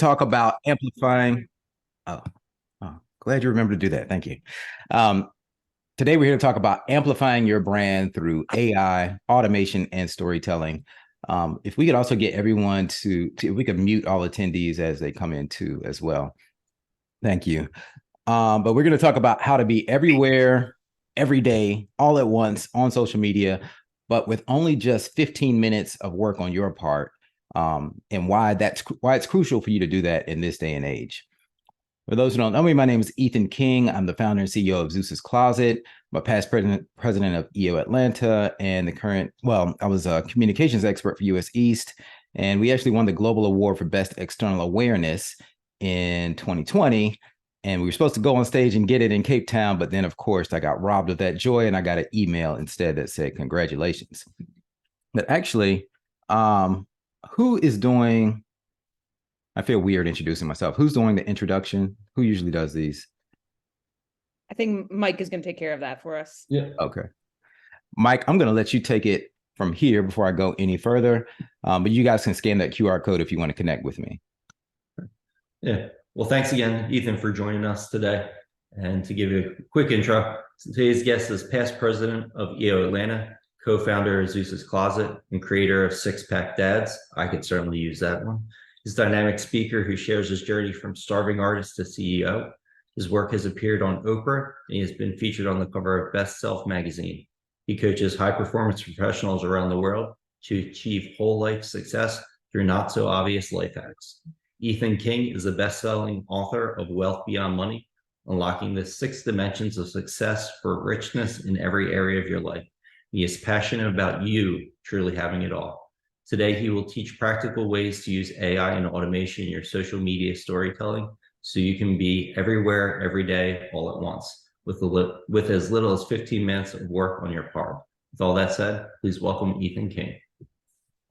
talk about amplifying. Oh, glad you remembered to do that. Thank you. Um, Today, we're here to talk about amplifying your brand through AI, automation, and storytelling. If we could also get everyone if we could mute all attendees as they come in too, as well. Thank you. But we're going to talk about how to be everywhere, every day, all at once on social media, but with only just 15 minutes of work on your part, and why it's crucial for you to do that in this day and age. For those who don't know me, my name is Ethan King. I'm the founder and CEO of Zeus's Closet. I'm a past president of EO Atlanta, and I was a communications expert for US East. And we actually won the Global Award for Best External Awareness in 2020. And we were supposed to go on stage and get it in Cape Town. But then, of course, I got robbed of that joy and I got an email instead that said, congratulations. But actually, who is doing... I feel weird introducing myself. Who's doing the introduction? Who usually does these? I think Mike is going to take care of that for us. Yeah. Okay. Mike, I'm going to let you take it from here before I go any further. But you guys can scan that QR code if you want to connect with me. Yeah. Well, thanks again, Ethan, for joining us today. And to give you a quick intro, today's guest is past president of EO Atlanta, co-founder of Zeus's Closet, and creator of Six Pack Dads. I could certainly use that one. He's a dynamic speaker who shares his journey from starving artist to CEO. His work has appeared on Oprah, and he has been featured on the cover of Best Self magazine. He coaches high-performance professionals around the world to achieve whole life success through not-so-obvious life hacks. Ethan King is the best-selling author of Wealth Beyond Money, Unlocking the 6 Dimensions of Success for Richness in Every Area of Your Life. He is passionate about you truly having it all. Today, he will teach practical ways to use AI and automation in your social media storytelling so you can be everywhere, every day, all at once, with as little as 15 minutes of work on your part. With all that said, please welcome Ethan King.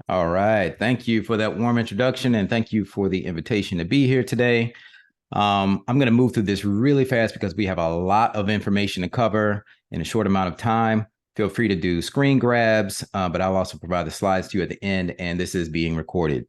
All right. Thank you for that warm introduction, and thank you for the invitation to be here today. I'm going to move through this really fast because we have a lot of information to cover in a short amount of time. Feel free to do screen grabs, but I'll also provide the slides to you at the end, and this is being recorded.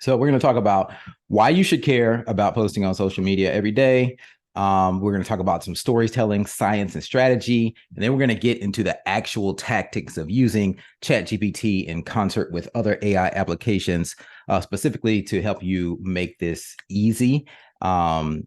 So we're going to talk about why you should care about posting on social media every day. We're going to talk about some storytelling, science, and strategy, and then we're going to get into the actual tactics of using ChatGPT in concert with other AI applications, specifically to help you make this easy and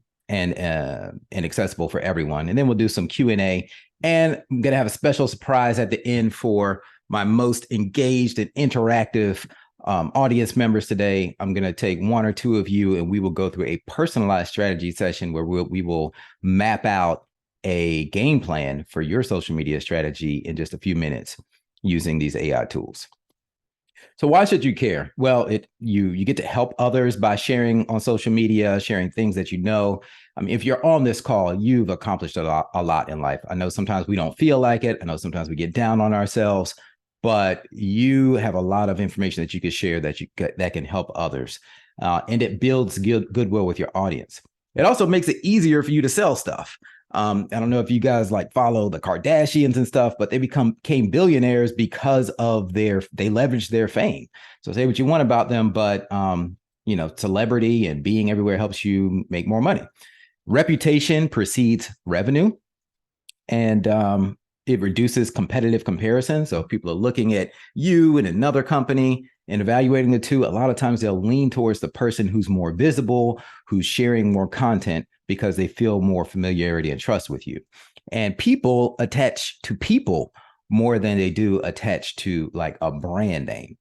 accessible for everyone. And then we'll do some Q&A. And I'm going to have a special surprise at the end for my most engaged and interactive audience members today. I'm going to take 1 or 2 of you, and we will go through a personalized strategy session where we will map out a game plan for your social media strategy in just a few minutes using these AI tools. So why should you care? Well, you get to help others by sharing on social media, sharing things that you know. I mean, if you're on this call, you've accomplished a lot in life. I know sometimes we don't feel like it. I know sometimes we get down on ourselves, but you have a lot of information that you can share that can help others. And it builds goodwill with your audience. It also makes it easier for you to sell stuff. I don't know if you guys follow the Kardashians and stuff, but they became billionaires because of they leveraged their fame. So say what you want about them, but celebrity and being everywhere helps you make more money. Reputation precedes revenue, and it reduces competitive comparison. So if people are looking at you and another company and evaluating the two, a lot of times they'll lean towards the person who's more visible, who's sharing more content, because they feel more familiarity and trust with you. And people attach to people more than they do attach to a brand name.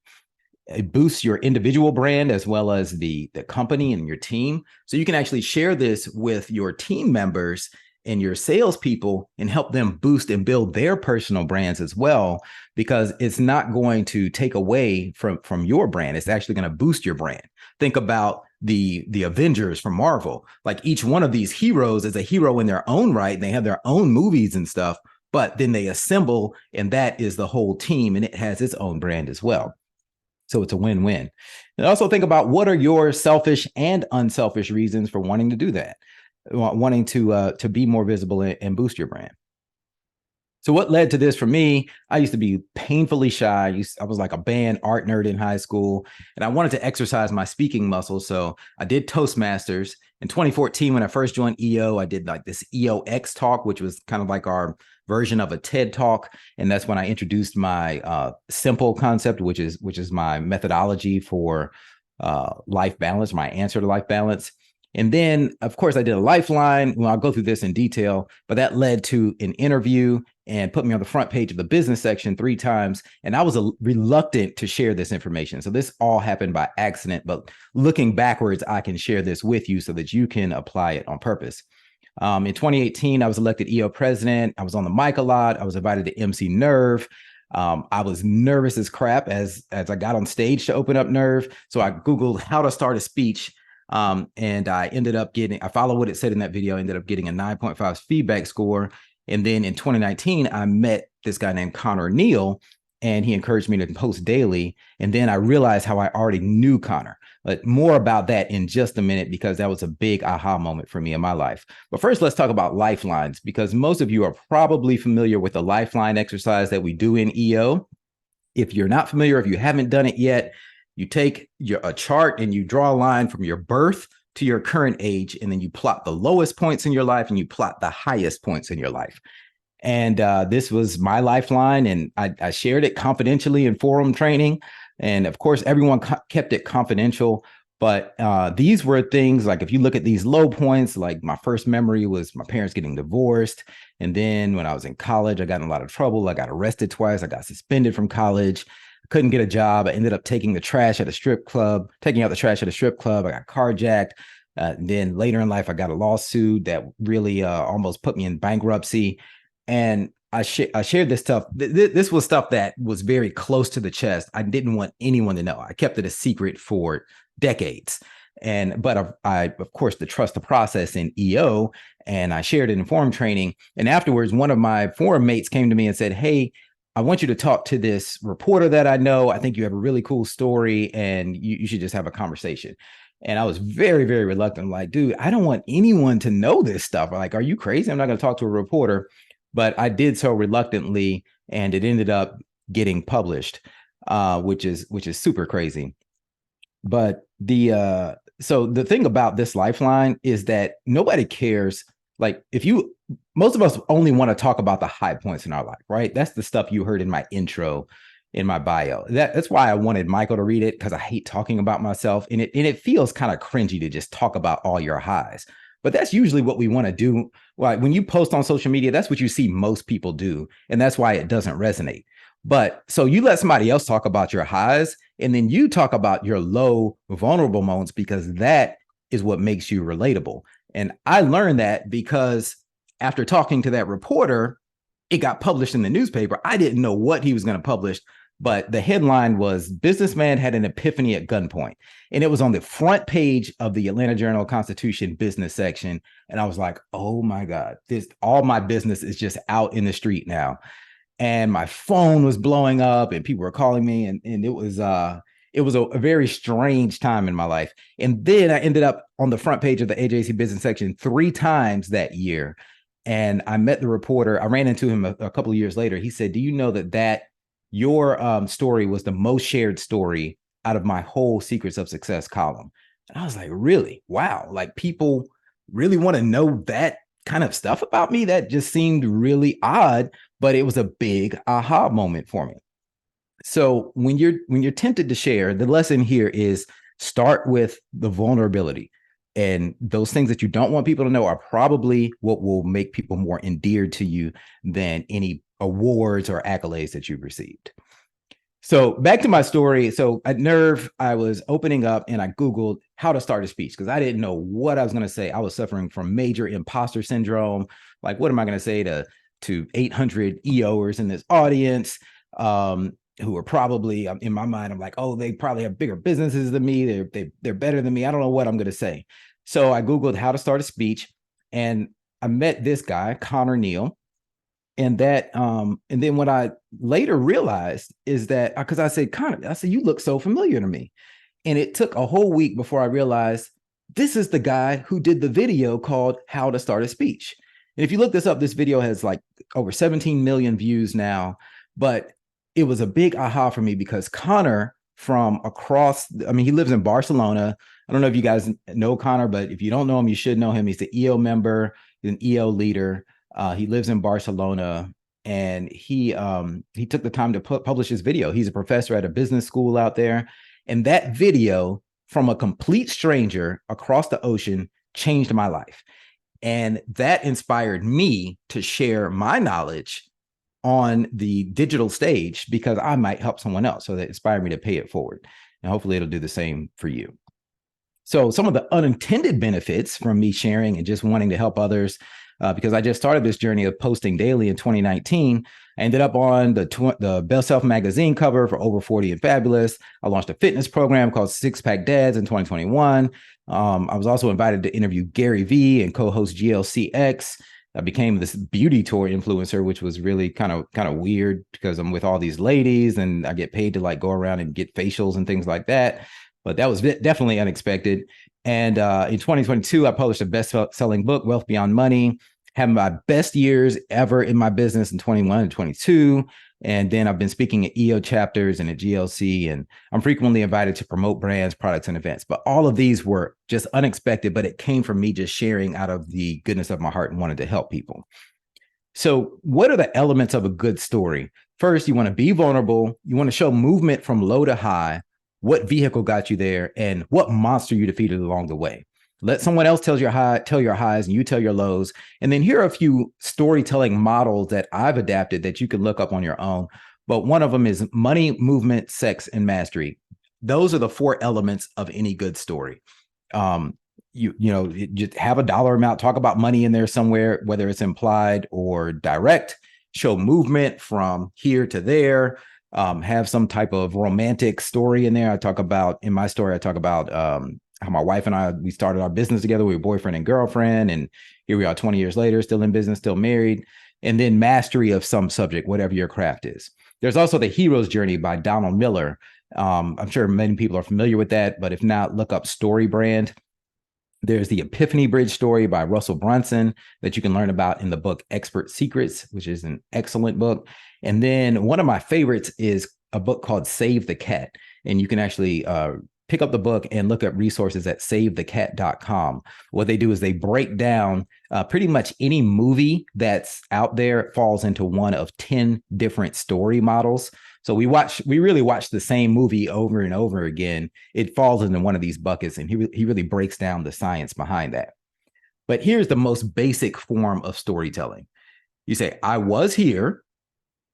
It boosts your individual brand as well as the company and your team. So you can actually share this with your team members and your salespeople and help them boost and build their personal brands as well, because it's not going to take away from your brand. It's actually going to boost your brand. Think about the Avengers from Marvel. Each one of these heroes is a hero in their own right, and they have their own movies and stuff, but then they assemble, and that is the whole team, and it has its own brand as well. So it's a win-win. And also think about, what are your selfish and unselfish reasons for wanting to do that, wanting to be more visible and boost your brand. So what led to this for me, I used to be painfully shy. I was like a band art nerd in high school, and I wanted to exercise my speaking muscles. So I did Toastmasters. In 2014, when I first joined EO, I did like this EOX talk, which was kind of like our version of a TED talk. And that's when I introduced my simple concept, which is my methodology for life balance, my answer to life balance. And then, of course, I did a lifeline. Well, I'll go through this in detail, but that led to an interview and put me on the front page of the business section 3 times. And I was reluctant to share this information. So this all happened by accident, but looking backwards, I can share this with you so that you can apply it on purpose. In 2018, I was elected EO president. I was on the mic a lot. I was invited to MC Nerve. I was nervous as crap as I got on stage to open up Nerve. So I Googled how to start a speech. And I ended up I followed what it said in that video, ended up getting a 9.5 feedback score. And then in 2019, I met this guy named Connor Neal, and he encouraged me to post daily. And then I realized how I already knew Connor. But more about that in just a minute, because that was a big aha moment for me in my life. But first, let's talk about lifelines, because most of you are probably familiar with the lifeline exercise that we do in EO. If you're not familiar, if you haven't done it yet, you take a chart and you draw a line from your birth to your current age, and then you plot the lowest points in your life and you plot the highest points in your life. And this was my lifeline, and I shared it confidentially in forum training. And of course, everyone kept it confidential. But these were things like, if you look at these low points, like my first memory was my parents getting divorced. And then when I was in college, I got in a lot of trouble. I got arrested twice. I got suspended from college. Couldn't get a job. I ended up taking out the trash at a strip club. I got carjacked. Then later in life, I got a lawsuit that really almost put me in bankruptcy. And I shared this stuff. This was stuff that was very close to the chest. I didn't want anyone to know. I kept it a secret for decades. But I, of course, trust the process in EO, and I shared it in forum training. And afterwards, one of my forum mates came to me and said, "Hey, I want you to talk to this reporter that I know. I think you have a really cool story, and you should just have a conversation." And I was very, very reluctant. I'm like, dude, I don't want anyone to know this stuff. Like, are you crazy? I'm not going to talk to a reporter. But I did so reluctantly, and it ended up getting published, which is super crazy. But so the thing about this lifeline is that nobody cares. Like, most of us only want to talk about the high points in our life, right? That's the stuff you heard in my intro, in my bio. That's why I wanted Michael to read it, because I hate talking about myself. And it feels kind of cringy to just talk about all your highs. But that's usually what we want to do. Like, when you post on social media, that's what you see most people do. And that's why it doesn't resonate. But so you let somebody else talk about your highs, and then you talk about your low, vulnerable moments, because that is what makes you relatable. And I learned that because after talking to that reporter, it got published in the newspaper. I didn't know what he was going to publish, but the headline was "Businessman Had an Epiphany at Gunpoint." And it was on the front page of the Atlanta Journal-Constitution business section. And I was like, oh my God, all my business is just out in the street now. And my phone was blowing up and people were calling me. And it was a very strange time in my life. And then I ended up on the front page of the AJC business section 3 times that year. And I met the reporter. I ran into him a couple of years later. He said, "Do you know that your story was the most shared story out of my whole Secrets of Success column?" And I was like, really? Wow. Like, people really want to know that kind of stuff about me? That just seemed really odd, but it was a big aha moment for me. So when you're tempted to share, the lesson here is start with the vulnerability. And those things that you don't want people to know are probably what will make people more endeared to you than any awards or accolades that you've received. So back to my story. So at Nerve, I was opening up and I Googled how to start a speech, because I didn't know what I was going to say. I was suffering from major imposter syndrome. Like, what am I going to say to 800 EOers in this audience? Who are probably, in my mind, I'm like, oh, they probably have bigger businesses than me. They're better than me. I don't know what I'm going to say. So I Googled how to start a speech, and I met this guy, Connor Neal. And then what I later realized is that, because I said, Connor, you look so familiar to me. And it took a whole week before I realized this is the guy who did the video called How to Start a Speech. And if you look this up, this video has like over 17 million views now. But it was a big aha for me because Connor from across, I mean, he lives in Barcelona. I don't know if you guys know Connor, but if you don't know him, you should know him. He's the EO member, he's an EO leader. He lives in Barcelona, and he took the time to publish his video. He's a professor at a business school out there. And that video from a complete stranger across the ocean changed my life. And that inspired me to share my knowledge on the digital stage because I might help someone else. So that inspired me to pay it forward. And hopefully it'll do the same for you. So some of the unintended benefits from me sharing and just wanting to help others, because I just started this journey of posting daily in 2019. I ended up on the Best Self magazine cover for Over 40 and Fabulous. I launched a fitness program called Six Pack Dads in 2021. I was also invited to interview Gary Vee and co-host GLCX. I became this beauty tour influencer, which was really kind of weird because I'm with all these ladies and I get paid to like go around and get facials and things like that. But that was definitely unexpected. And in 2022, I published a best-selling book, Wealth Beyond Money, having my best years ever in my business in 21 and 22. And then I've been speaking at EO chapters and at GLC, and I'm frequently invited to promote brands, products, and events. But all of these were just unexpected, but it came from me just sharing out of the goodness of my heart and wanted to help people. So what are the elements of a good story? First, you want to be vulnerable. You want to show movement from low to high, what vehicle got you there, and what monster you defeated along the way. Let someone else tell your highs and you tell your lows. And then here are a few storytelling models that I've adapted that you can look up on your own. But one of them is money, movement, sex, and mastery. Those are the 4 elements of any good story. You just have a dollar amount, talk about money in there somewhere, whether it's implied or direct, show movement from here to there, have some type of romantic story in there. In my story, I talk about how my wife and I, we started our business together. We were boyfriend and girlfriend, and here we are 20 years later, still in business, still married. And then mastery of some subject, whatever your craft is. There's also The Hero's Journey by Donald Miller. I'm sure many people are familiar with that, but if not, look up Story Brand. There's the Epiphany Bridge story by Russell Brunson that you can learn about in the book Expert Secrets, which is an excellent book. And then one of my favorites is a book called Save the Cat. And you can actually pick up the book and look at resources at savethecat.com. What they do is they break down pretty much any movie that's out there falls into one of 10 different story models. So we really watch the same movie over and over again. It falls into one of these buckets, and he really breaks down the science behind that. But here's the most basic form of storytelling. You say, I was here,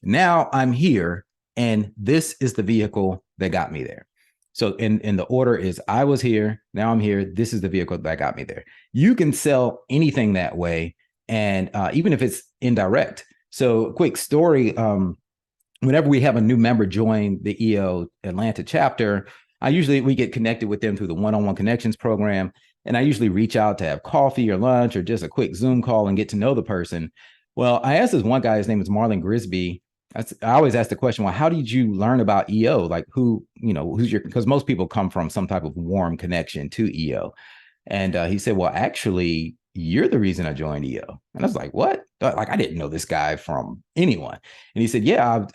now I'm here, and this is the vehicle that got me there. So in the order is I was here, now I'm here, this is the vehicle that got me there. You can sell anything that way, and even if it's indirect. So quick story, whenever we have a new member join the EO Atlanta chapter, we get connected with them through the one-on-one connections program. And I usually reach out to have coffee or lunch or just a quick Zoom call and get to know the person. Well, I asked this one guy, his name is Marlon Grisby. I always ask the question, well, how did you learn about EO? Like because most people come from some type of warm connection to EO. And he said, well, actually, you're the reason I joined EO. And I was like, what? Like, I didn't know this guy from anyone. And he said, yeah,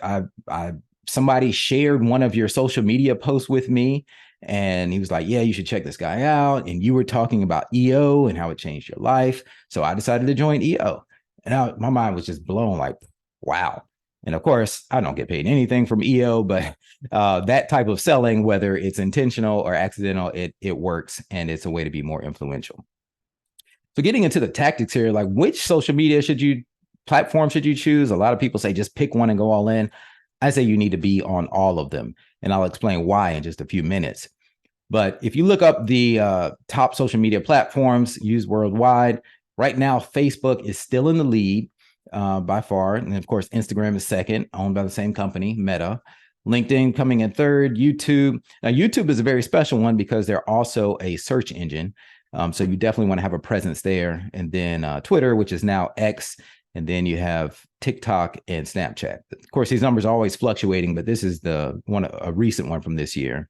somebody shared one of your social media posts with me. And he was like, yeah, you should check this guy out. And you were talking about EO and how it changed your life. So I decided to join EO. And my mind was just blown, like, wow. And of course, I don't get paid anything from EO, but that type of selling, whether it's intentional or accidental, it works, and it's a way to be more influential. So getting into the tactics here, like which social media platform should you choose? A lot of people say just pick one and go all in. I say you need to be on all of them, and I'll explain why in just a few minutes. But if you look up the top social media platforms used worldwide, right now, Facebook is still in the lead. By far. And of course, Instagram is second, owned by the same company, Meta. LinkedIn coming in third, YouTube. Now, YouTube is a very special one because they're also a search engine. So you definitely want to have a presence there. And then Twitter, which is now X. And then you have TikTok and Snapchat. Of course, these numbers are always fluctuating, but this is a recent one from this year.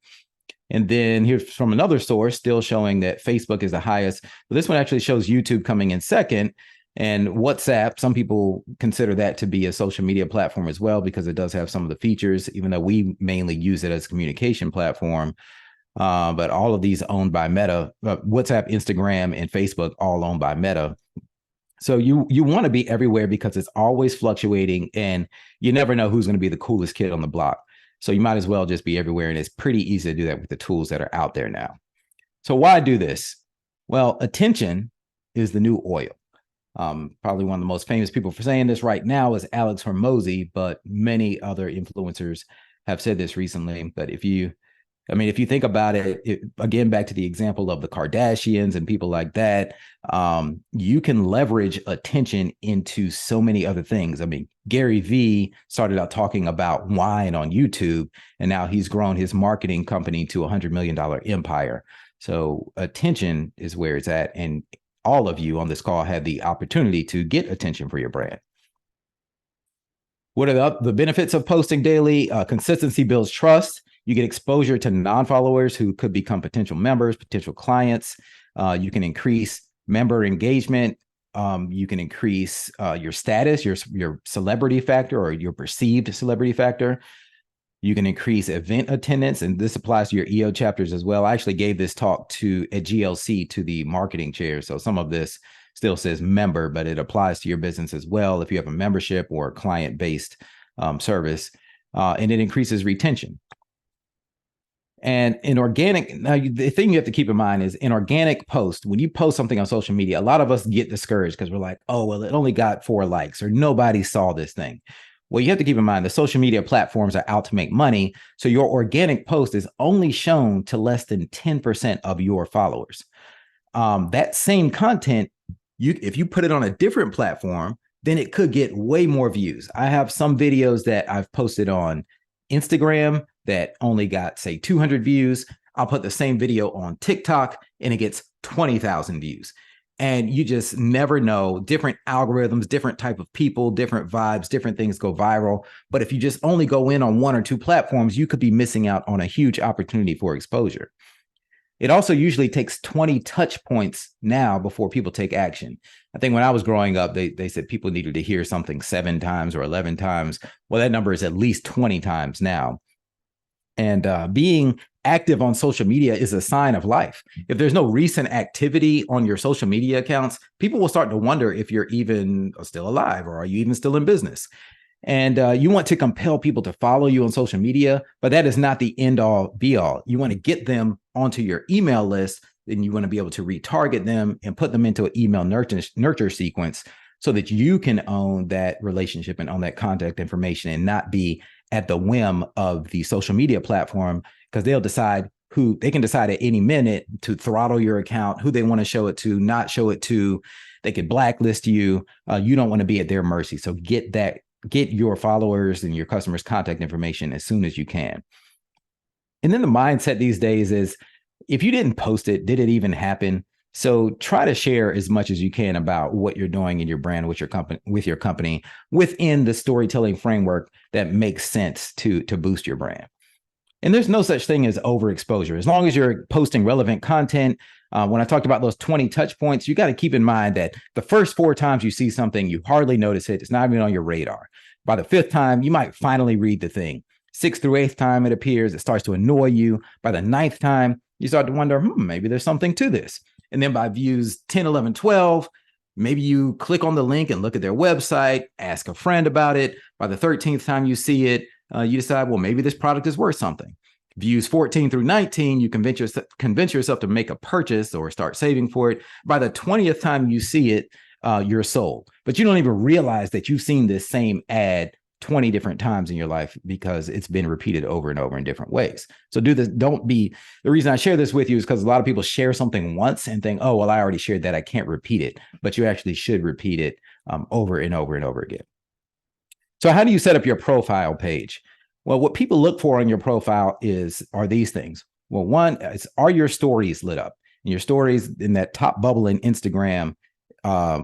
And then here's from another source still showing that Facebook is the highest. But this one actually shows YouTube coming in second. And WhatsApp, some people consider that to be a social media platform as well, because it does have some of the features, even though we mainly use it as a communication platform. But all of these owned by Meta, WhatsApp, Instagram, and Facebook, all owned by Meta. So you want to be everywhere because it's always fluctuating and you never know who's going to be the coolest kid on the block. So you might as well just be everywhere. And it's pretty easy to do that with the tools that are out there now. So why do this? Well, attention is the new oil. Probably one of the most famous people for saying this right now is Alex Hormozy, but many other influencers have said this recently. But if you think about it, again, back to the example of the Kardashians and people like that, you can leverage attention into so many other things. I mean, Gary Vee started out talking about wine on YouTube, and now he's grown his marketing company to $100 million empire. So attention is where it's at. And all of you on this call had the opportunity to get attention for your brand. What are the benefits of posting daily? Consistency builds trust. You get exposure to non-followers who could become potential members, potential clients. You can increase member engagement. You can increase your status, your celebrity factor, or your perceived celebrity factor. You can increase event attendance, and this applies to your EO chapters as well. I actually gave this talk at GLC to the marketing chair, so some of this still says member, but it applies to your business as well if you have a membership or a client-based service, and it increases retention. And in organic, now the thing you have to keep in mind is in organic post, when you post something on social media, a lot of us get discouraged because we're like, oh, well, it only got 4 likes or nobody saw this thing. Well, you have to keep in mind the social media platforms are out to make money. So your organic post is only shown to less than 10% of your followers. That same content, if you put it on a different platform, then it could get way more views. I have some videos that I've posted on Instagram that only got, say, 200 views. I'll put the same video on TikTok and it gets 20,000 views. And you just never know. Different algorithms, different type of people, different vibes, different things go viral. But if you just only go in on 1 or 2 platforms, you could be missing out on a huge opportunity for exposure. It also usually takes 20 touch points now before people take action. I think when I was growing up, they said people needed to hear something 7 times or 11 times. Well, that number is at least 20 times now. And being active on social media is a sign of life. If there's no recent activity on your social media accounts, people will start to wonder if you're even still alive or are you even still in business. And you want to compel people to follow you on social media, but that is not the end all be all. You want to get them onto your email list, then you want to be able to retarget them and put them into an email nurture sequence so that you can own that relationship and own that contact information and not be at the whim of the social media platform, because they can decide at any minute to throttle your account, who they want to show it to, not show it to. They could blacklist you. You don't want to be at their mercy. So get your followers and your customers' contact information as soon as you can. And then the mindset these days is, if you didn't post it, did it even happen? So try to share as much as you can about what you're doing in your brand with your company within the storytelling framework that makes sense to boost your brand. And there's no such thing as overexposure. As long as you're posting relevant content. When I talked about those 20 touch points, you got to keep in mind that the first 4 times you see something, you hardly notice it. It's not even on your radar. By the 5th time, you might finally read the thing. 6th through 8th time it appears, it starts to annoy you. By the 9th time, you start to wonder, maybe there's something to this. And then by views 10, 11, 12, maybe you click on the link and look at their website, ask a friend about it. By the 13th time you see it, you decide, well, maybe this product is worth something. Views 14 through 19, you convince yourself to make a purchase or start saving for it. By the 20th time you see it, you're sold. But you don't even realize that you've seen this same ad 20 different times in your life because it's been repeated over and over in different ways. So do this. The reason I share this with you is because a lot of people share something once and think, oh, well, I already shared that, I can't repeat it. But you actually should repeat it over and over and over again. So how do you set up your profile page? Well, what people look for on your profile are these things. Well, one is, are your stories lit up? And your stories in that top bubble in Instagram,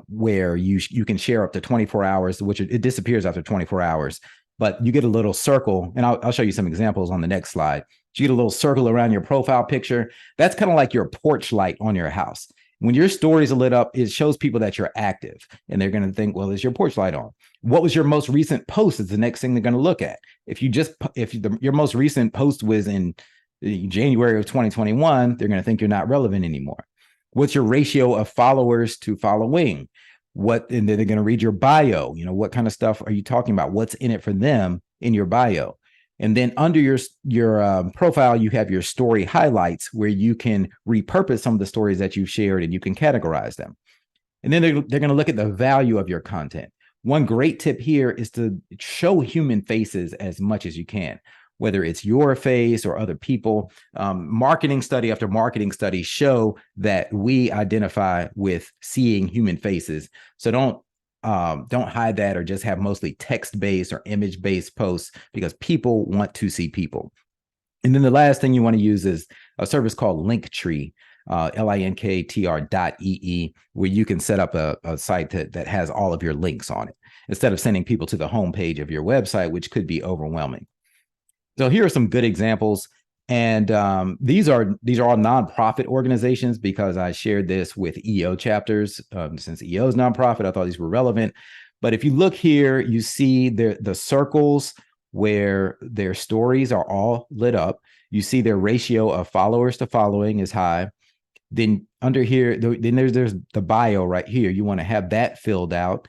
where you can share up to 24 hours, which it disappears after 24 hours, but you get a little circle, and I'll show you some examples on the next slide. You get a little circle around your profile picture. That's kind of like your porch light on your house. When your stories are lit up, it shows people that you're active, and they're going to think, well, is your porch light on? What was your most recent post is the next thing they're going to look at. If your most recent post was in January of 2021, they're going to think you're not relevant anymore. What's your ratio of followers to following? And then they're going to read your bio. What kind of stuff are you talking about? What's in it for them in your bio? And then under your profile, you have your story highlights, where you can repurpose some of the stories that you've shared, and you can categorize them. And then they're going to look at the value of your content. One great tip here is to show human faces as much as you can, whether it's your face or other people. Marketing study after marketing study show that we identify with seeing human faces. So don't hide that, or just have mostly text-based or image-based posts, because people want to see people. And then the last thing you want to use is a service called Linktree, linktr.ee, where you can set up a site that has all of your links on it, instead of sending people to the homepage of your website, which could be overwhelming. So here are some good examples. And these are all nonprofit organizations, because I shared this with EO chapters. Since EO is nonprofit, I thought these were relevant. But if you look here, you see the circles where their stories are all lit up. You see their ratio of followers to following is high. Then under here, then there's the bio right here. You want to have that filled out.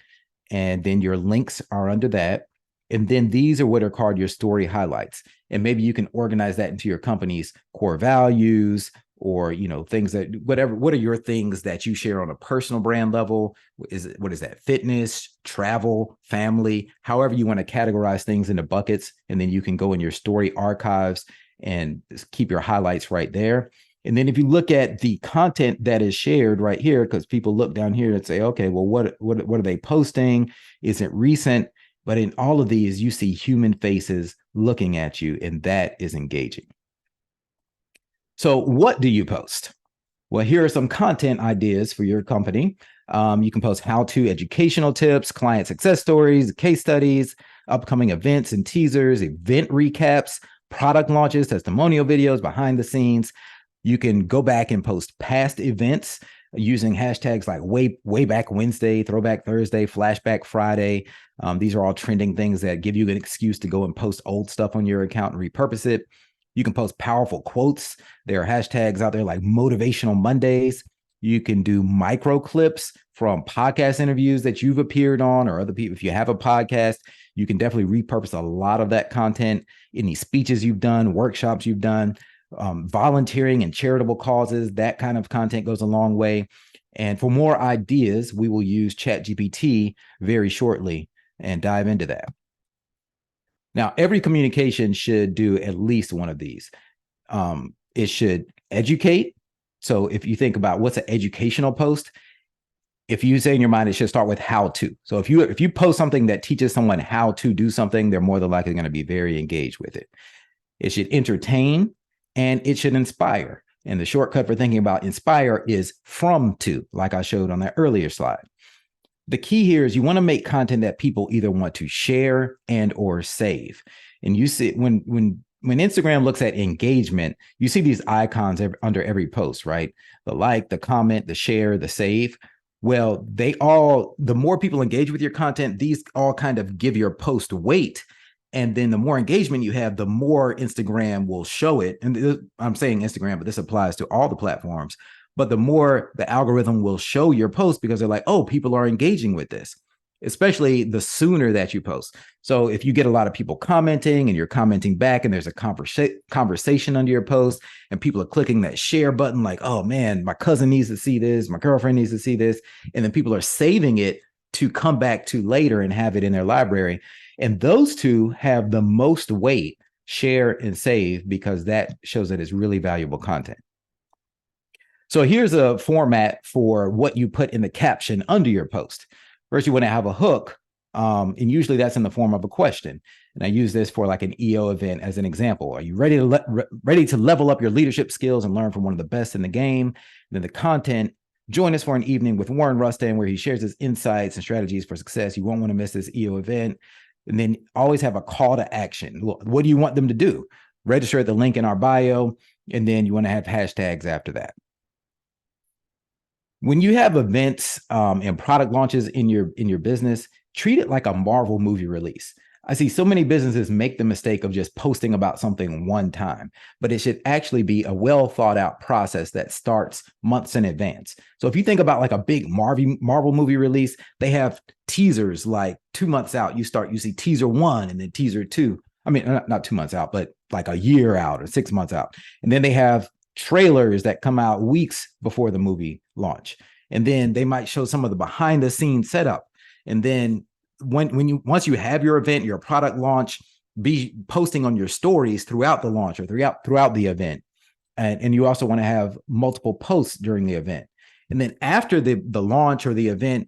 And then your links are under that. And then these are what are called your story highlights. And maybe you can organize that into your company's core values, or, things that, what are your things that you share on a personal brand level? What is that? Fitness, travel, family, however you want to categorize things into buckets. And then you can go in your story archives and keep your highlights right there. And then if you look at the content that is shared right here, because people look down here and say, okay, well, what are they posting? Is it recent? But in all of these, you see human faces looking at you, and that is engaging. So what do you post? Well, here are some content ideas for your company. You can post how-to educational tips, client success stories, case studies, upcoming events and teasers, event recaps, product launches, testimonial videos, behind the scenes. You can go back and post past events using hashtags like way back Wednesday, throwback Thursday, flashback Friday. These are all trending things that give you an excuse to go and post old stuff on your account and repurpose it. You can post powerful quotes. There are hashtags out there like Motivational Mondays. You can do micro clips from podcast interviews that you've appeared on, or other people. If you have a podcast, you can definitely repurpose a lot of that content. Any speeches you've done, workshops you've done, volunteering and charitable causes, that kind of content goes a long way. And for more ideas, we will use ChatGPT very shortly and dive into that. Now, every communication should do at least one of these. It should educate. So if you think about what's an educational post, if you say in your mind, it should start with how to. So if you post something that teaches someone how to do something, they're more than likely going to be very engaged with it. It should entertain, and it should inspire. And the shortcut for thinking about inspire is from to, like I showed on that earlier slide. The key here is you want to make content that people either want to share and or save. And you see when Instagram looks at engagement, you see these icons under every post, right? The like, the comment, the share, the save. Well, the more people engage with your content, these all kind of give your post weight. And then the more engagement you have, the more Instagram will show it. And I'm saying Instagram, but this applies to all the platforms. But the more the algorithm will show your post, because they're like, oh, people are engaging with this, especially the sooner that you post. So if you get a lot of people commenting and you're commenting back, and there's a conversation under your post, and people are clicking that share button like, oh man, my cousin needs to see this, my girlfriend needs to see this. And then people are saving it to come back to later and have it in their library. And those two have the most weight, share and save, because that shows that it's really valuable content. So here's a format for what you put in the caption under your post. First, you want to have a hook, and usually that's in the form of a question. And I use this for like an EO event as an example. Are you ready to level up your leadership skills and learn from one of the best in the game? And then the content: join us for an evening with Warren Rustin, where he shares his insights and strategies for success. You won't want to miss this EO event. And then always have a call to action. What do you want them to do? Register at the link in our bio. And then you want to have hashtags after that. When you have events and product launches in your business, treat it like a Marvel movie release. I see so many businesses make the mistake of just posting about something one time, but it should actually be a well thought out process that starts months in advance. So if you think about like a big Marvel movie release, they have teasers like 2 months out. You see teaser 1 and then teaser 2. I mean, not 2 months out, but like a year out or 6 months out. And then they have trailers that come out weeks before the movie launch. And then they might show some of the behind the scenes setup. And then once you have your event, your product launch, be posting on your stories throughout the launch or throughout the event. And you also want to have multiple posts during the event. And then after the launch or the event,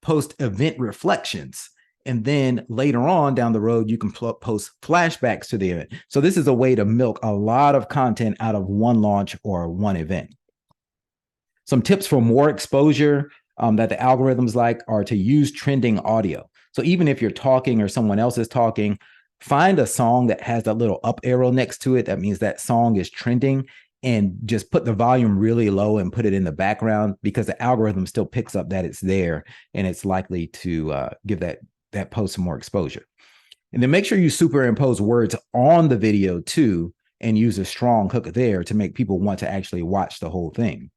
post event reflections. And then later on down the road, you can post flashbacks to the event. So this is a way to milk a lot of content out of one launch or one event. Some tips for more exposure that the algorithms like are to use trending audio. So even if you're talking or someone else is talking, find a song that has a little up arrow next to it. That means that song is trending, and just put the volume really low and put it in the background, because the algorithm still picks up that it's there, and it's likely to give that post some more exposure. And then make sure you superimpose words on the video too, and use a strong hook there to make people want to actually watch the whole thing.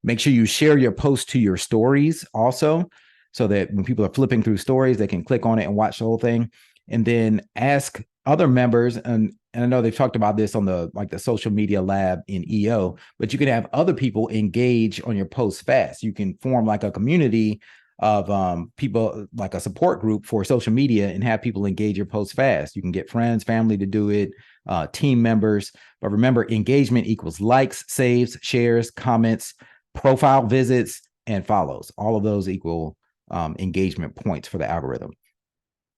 Make sure you share your post to your stories also, so that when people are flipping through stories, they can click on it and watch the whole thing. And then ask other members, and I know they've talked about this on the social media lab in EO, but you can have other people engage on your posts fast. You can form like a community of people, like a support group for social media, and have people engage your posts fast. You can get friends, family to do it, team members. But remember, engagement equals likes, saves, shares, comments, profile visits, and follows. All of those equal engagement points for the algorithm.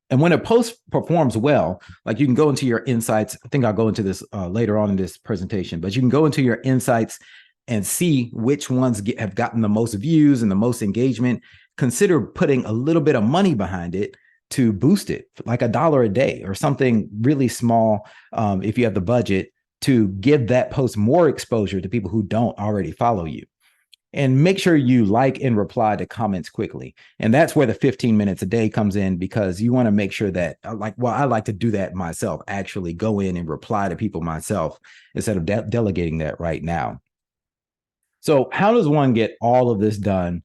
And when a post performs well, like you can go into your insights. I think I'll go into this later on in this presentation, but you can go into your insights and see which ones have gotten the most views and the most engagement. Consider putting a little bit of money behind it to boost it, like $1 a day or something really small, if you have the budget, to give that post more exposure to people who don't already follow you. And make sure you like and reply to comments quickly. And that's where the 15 minutes a day comes in, because you want to make sure that, I like to do that myself, actually go in and reply to people myself instead of delegating that right now. So how does one get all of this done?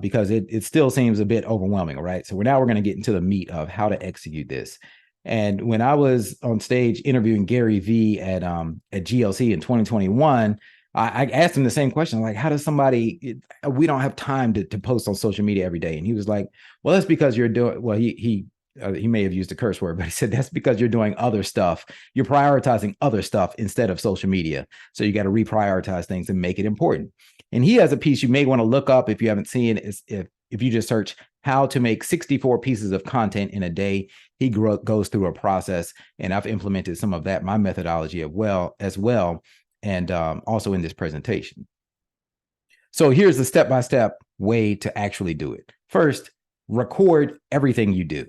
Because it still seems a bit overwhelming, right? So we're going to get into the meat of how to execute this. And when I was on stage interviewing Gary Vee at GLC in 2021, I asked him the same question, like, how does somebody, we don't have time to post on social media every day. And he was like, well, that's because you're doing, well, he may have used a curse word, but he said, that's because you're doing other stuff. You're prioritizing other stuff instead of social media. So you got to reprioritize things and make it important. And he has a piece you may want to look up if you haven't seen it. If you just search how to make 64 pieces of content in a day, he goes through a process, and I've implemented some of that, my methodology as well. And also in this presentation. So here's the step-by-step way to actually do it. First, record everything you do.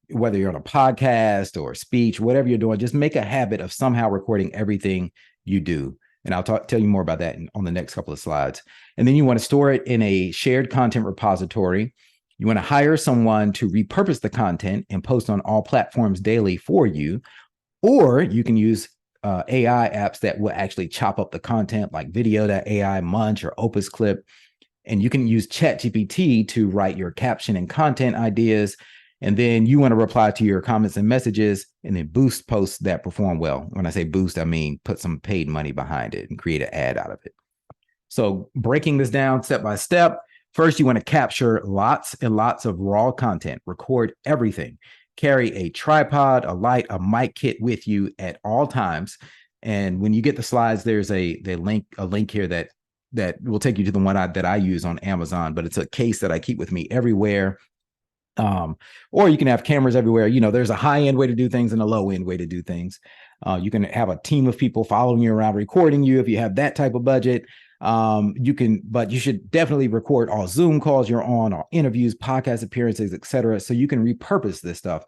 Whether you're on a podcast or speech, whatever you're doing, just make a habit of somehow recording everything you do. And I'll tell you more about that on the next couple of slides. And then you want to store it in a shared content repository. You want to hire someone to repurpose the content and post on all platforms daily for you. Or you can use AI apps that will actually chop up the content, like Video.ai, Munch, or Opus Clip. And you can use ChatGPT to write your caption and content ideas. And then you want to reply to your comments and messages, and then boost posts that perform well. When I say boost, I mean put some paid money behind it and create an ad out of it. So breaking this down step by step, first, you want to capture lots and lots of raw content. Record everything. Carry a tripod, a light, a mic kit with you at all times. And when you get the slides, there's a link here that will take you to the one that I use on Amazon, but it's a case that I keep with me everywhere. Or you can have cameras everywhere. You know, there's a high-end way to do things and a low-end way to do things. You can have a team of people following you around, recording you if you have that type of budget. But you should definitely record all Zoom calls you're on, all interviews, podcast appearances, etc. So you can repurpose this stuff,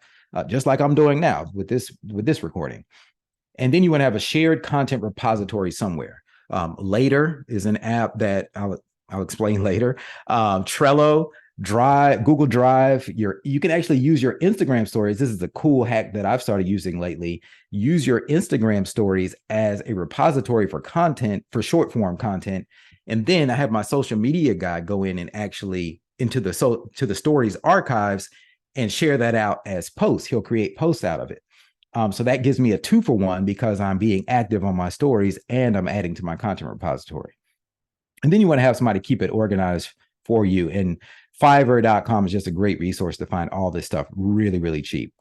just like I'm doing now with this recording. And then you want to have a shared content repository somewhere. Later is an app that I'll explain later. Trello, Drive, Google Drive. You can actually use your Instagram stories. This is a cool hack that I've started using lately. Use your Instagram stories as a repository for content, for short form content. And then I have my social media guy go in and actually to the stories archives and share that out as posts. He'll create posts out of it. So that gives me a 2-for-1 because I'm being active on my stories and I'm adding to my content repository. And then you want to have somebody keep it organized for you. And Fiverr.com is just a great resource to find all this stuff really, really cheap.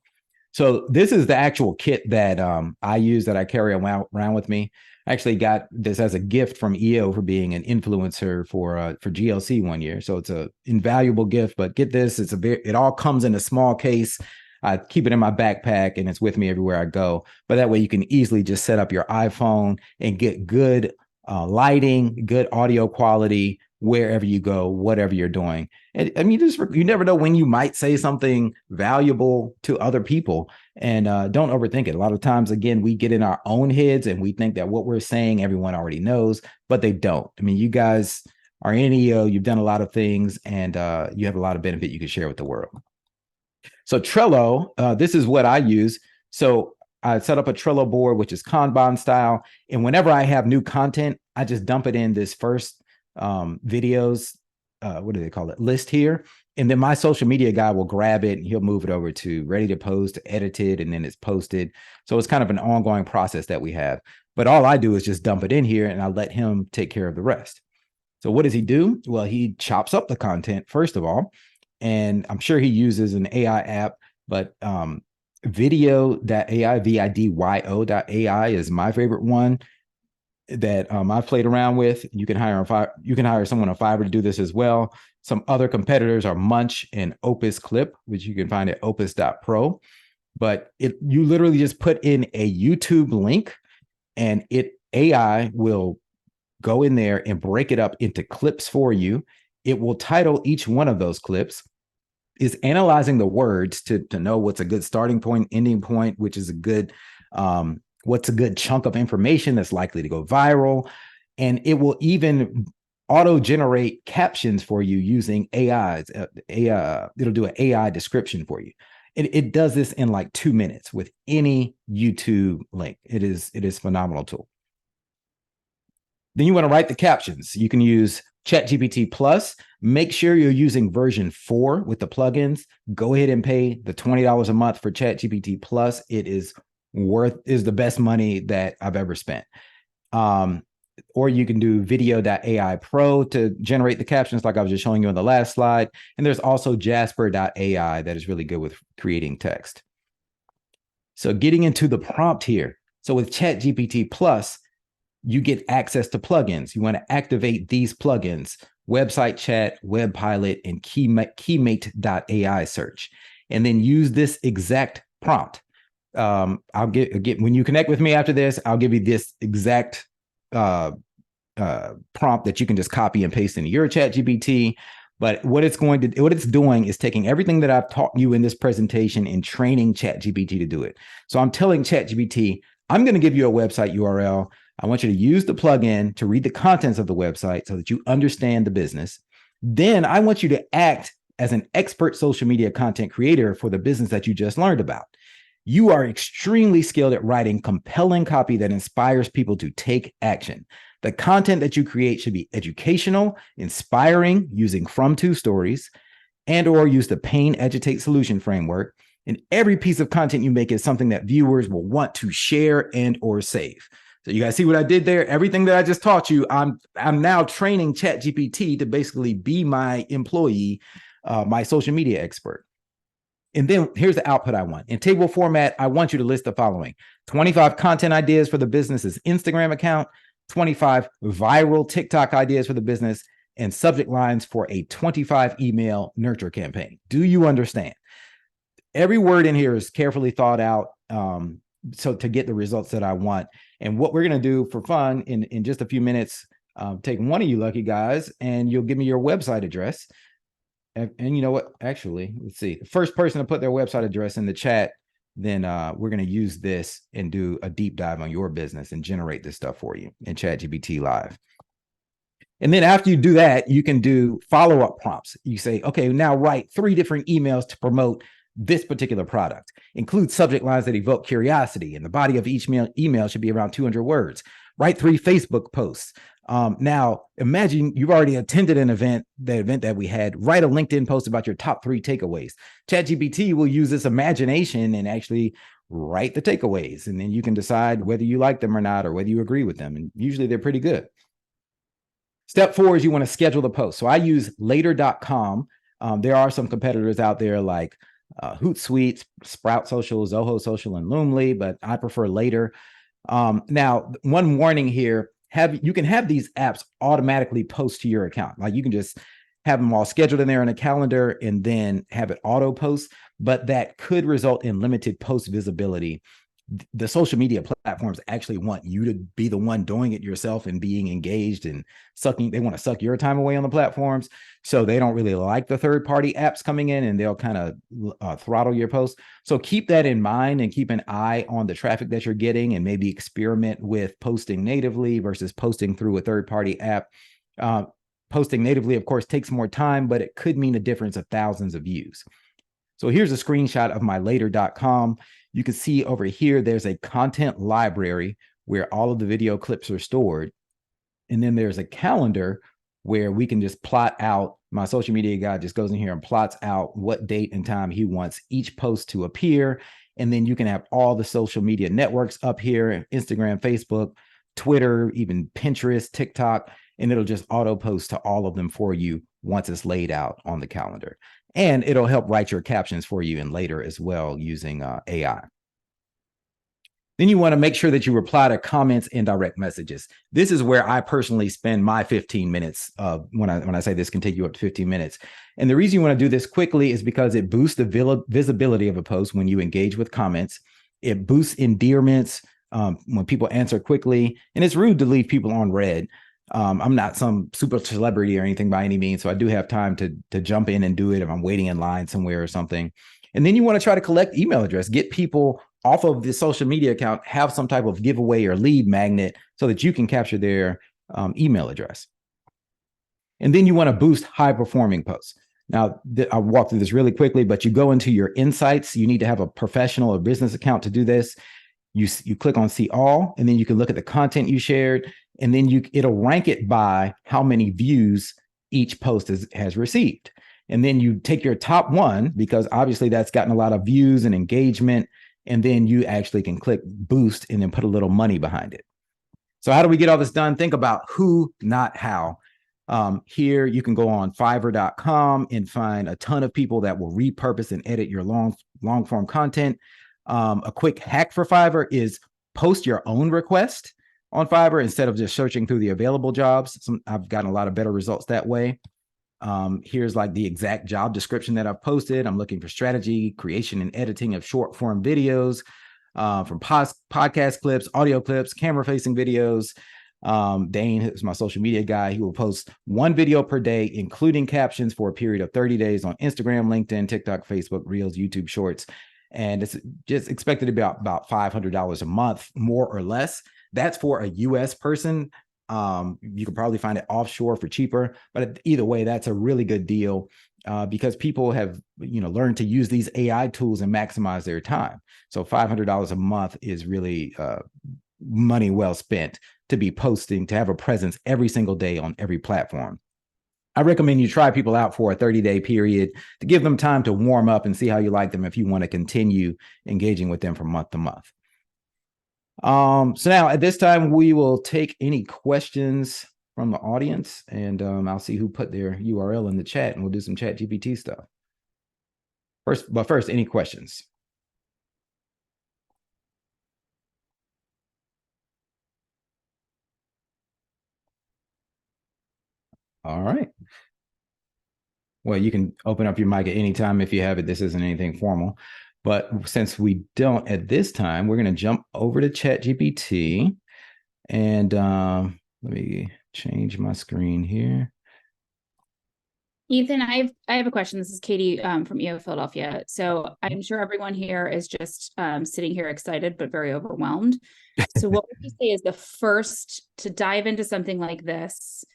So this is the actual kit that I use, that I carry around with me. I actually got this as a gift from EO for being an influencer for GLC one year. So it's an invaluable gift, but get this, it all comes in a small case. I keep it in my backpack and it's with me everywhere I go. But that way you can easily just set up your iPhone and get good lighting, good audio quality wherever you go, whatever you're doing. And I mean, you never know when you might say something valuable to other people, and don't overthink it. A lot of times, again, we get in our own heads and we think that what we're saying, everyone already knows, but they don't. I mean, you guys are in EO, you've done a lot of things, and you have a lot of benefit you can share with the world. So Trello, this is what I use. So I set up a Trello board, which is Kanban style. And whenever I have new content, I just dump it in this first videos, what do they call it, list here. And then my social media guy will grab it and he'll move it over to ready to post, edited, and then it's posted. So it's kind of an ongoing process that we have. But all I do is just dump it in here and I let him take care of the rest. So what does he do? Well, he chops up the content, first of all. And I'm sure he uses an AI app, but video.ai, vidyo.ai is my favorite one that I've played around with. You can hire someone on Fiverr to do this as well. Some other competitors are Munch and Opus Clip, which you can find at opus.pro. But you literally just put in a YouTube link and AI will go in there and break it up into clips for you. It will title each one of those clips, is analyzing the words to know what's a good starting point, ending point, which is a good, what's a good chunk of information that's likely to go viral. And it will even auto-generate captions for you using AIs. It'll do an AI description for you. It does this in like 2 minutes with any YouTube link. It is a phenomenal tool. Then you want to write the captions. You can use ChatGPT Plus. Make sure you're using version 4 with the plugins. Go ahead and pay the $20 a month for ChatGPT Plus. It is the best money that I've ever spent. Or you can do video.ai Pro to generate the captions like I was just showing you on the last slide. And there's also jasper.ai that is really good with creating text. So getting into the prompt here. So with ChatGPT Plus, you get access to plugins. You want to activate these plugins: Website Chat, Web Pilot, and Keymate.ai search. And then use this exact prompt. I'll get when you connect with me after this, I'll give you this exact prompt that you can just copy and paste into your ChatGPT. But what it's doing is taking everything that I've taught you in this presentation and training ChatGPT to do it. So I'm telling ChatGPT, I'm going to give you a website URL. I want you to use the plugin to read the contents of the website so that you understand the business. Then I want you to act as an expert social media content creator for the business that you just learned about. You are extremely skilled at writing compelling copy that inspires people to take action. The content that you create should be educational, inspiring, using from-to stories, and or use the pain, agitate, solution framework. And every piece of content you make is something that viewers will want to share and or save. So you guys see what I did there? Everything that I just taught you, I'm now training ChatGPT to basically be my employee, my social media expert. And then here's the output I want. In table format, I want you to list the following: 25 content ideas for the business's Instagram account, 25 viral TikTok ideas for the business, and subject lines for a 25 email nurture campaign. Do you understand? Every word in here is carefully thought out so to get the results that I want. And what we're going to do for fun in just a few minutes, take one of you lucky guys and you'll give me your website address. And you know what? Actually, let's see. The first person to put their website address in the chat, then we're going to use this and do a deep dive on your business and generate this stuff for you in ChatGPT Live. And then after you do that, you can do follow-up prompts. You say, okay, now write 3 different emails to promote this particular product. Include subject lines that evoke curiosity, and the body of each email should be around 200 words. Write 3 Facebook posts. Now, imagine you've already attended an event, the event that we had. Write a LinkedIn post about your top 3 takeaways. ChatGPT will use this imagination and actually write the takeaways, and then you can decide whether you like them or not, or whether you agree with them. And usually they're pretty good. Step 4 is you want to schedule the post. So I use later.com. There are some competitors out there like Hootsuite, Sprout Social, Zoho Social, and Loomly, but I prefer Later. Now, one warning here, you can have these apps automatically post to your account. Like you can just have them all scheduled in there in a calendar and then have it auto post, but that could result in limited post visibility. The social media platforms actually want you to be the one doing it yourself and being engaged and sucking. They want to suck your time away on the platforms. So they don't really like the third-party apps coming in, and they'll kind of throttle your posts. So keep that in mind and keep an eye on the traffic that you're getting, and maybe experiment with posting natively versus posting through a third-party app. Posting natively, of course, takes more time, but it could mean a difference of thousands of views. So here's a screenshot of my later.com. You can see over here, there's a content library where all of the video clips are stored. And then there's a calendar where we can just plot out. My social media guy just goes in here and plots out what date and time he wants each post to appear. And then you can have all the social media networks up here: Instagram, Facebook, Twitter, even Pinterest, TikTok, and it'll just auto post to all of them for you once it's laid out on the calendar. And it'll help write your captions for you in Later as well using AI. Then you want to make sure that you reply to comments and direct messages. This is where I personally spend my 15 minutes when I say this can take you up to 15 minutes. And the reason you want to do this quickly is because it boosts the visibility of a post when you engage with comments. It boosts endearments when people answer quickly. And it's rude to leave people on read. I'm not some super celebrity or anything by any means, so I do have time to jump in and do it if I'm waiting in line somewhere or something. And then you want to try to collect email address, get people off of the social media account, have some type of giveaway or lead magnet so that you can capture their email address. And then you want to boost high performing posts. Now, I'll walk through this really quickly, but you go into your insights. You need to have a professional or business account to do this. You click on see all, and then you can look at the content you shared, and then it'll rank it by how many views each post has received. And then you take your top one, because obviously that's gotten a lot of views and engagement, and then you actually can click boost and then put a little money behind it. So how do we get all this done? Think about who, not how. Here you can go on Fiverr.com and find a ton of people that will repurpose and edit your long form content. A quick hack for Fiverr is post your own request on Fiverr instead of just searching through the available jobs. I've gotten a lot of better results that way. Here's like the exact job description that I've posted. I'm looking for strategy, creation, and editing of short form videos, from podcast clips, audio clips, camera facing videos. Dane, who's my social media guy, he will post 1 video per day, including captions, for a period of 30 days on Instagram, LinkedIn, TikTok, Facebook, Reels, YouTube Shorts. And it's just expected to be about $500 a month, more or less. That's for a US person. You can probably find it offshore for cheaper, but either way, that's a really good deal because people have, learned to use these AI tools and maximize their time. So $500 a month is really money well spent to be posting, to have a presence every single day on every platform. I recommend you try people out for a 30-day period to give them time to warm up and see how you like them if you want to continue engaging with them from month to month. So now at this time, we will take any questions from the audience, and I'll see who put their URL in the chat, and we'll do some ChatGPT stuff. First, any questions? All right. Well, you can open up your mic at any time if you have it. This isn't anything formal. But since we don't at this time, we're going to jump over to ChatGPT. And let me change my screen here. Ethan, I have a question. This is Katie from EO Philadelphia. So I'm sure everyone here is just sitting here excited, but very overwhelmed. So what would you say is the first to dive into something like this